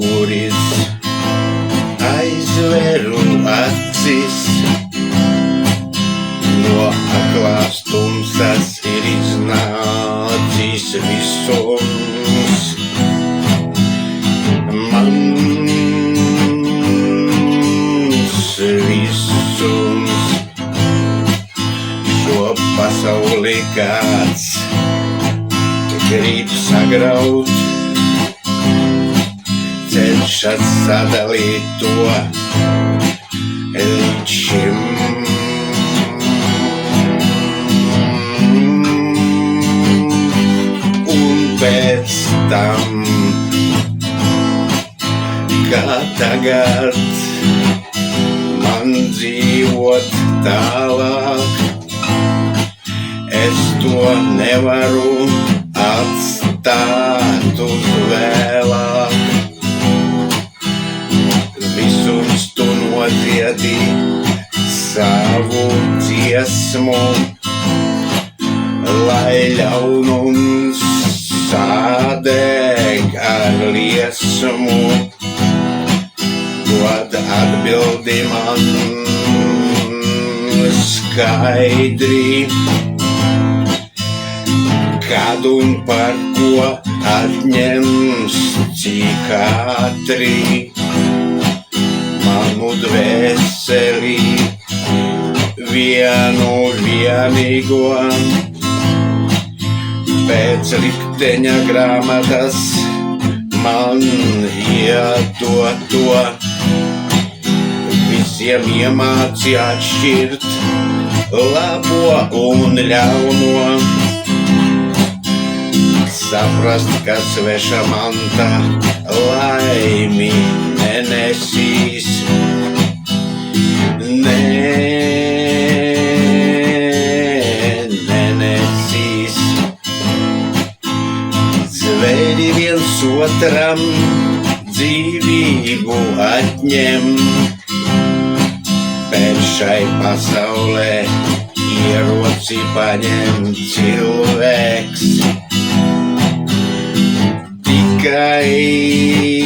uguris aizveru acis. No aklās tumsas ir iznācis visums. Mans visums. Šo pasauli kāds grib sagraut, cenšas sadalīt to līdz šim. Un pēc tam, kā tagad man dzīvot tālāk, es to nevaru atstāt uz vēlāk. Visums tu nodziedi savu dziesmu, lai ļaunums sādeg ar liesmu. Dod atbildi man skaidri, kad un par ko atņems, cik ātri manu dvēseli vienu vienīgo. Pēc likteņa grāmatas man iedod to, visiem iemāci atšķirt labo un ļauno. Saprast, ka sveša manta laimi nenesīs. Nenesīs. Zveļi viens otram dzīvību atņem, bet šai pasaulē ieroci paņem cilvēks. Tikai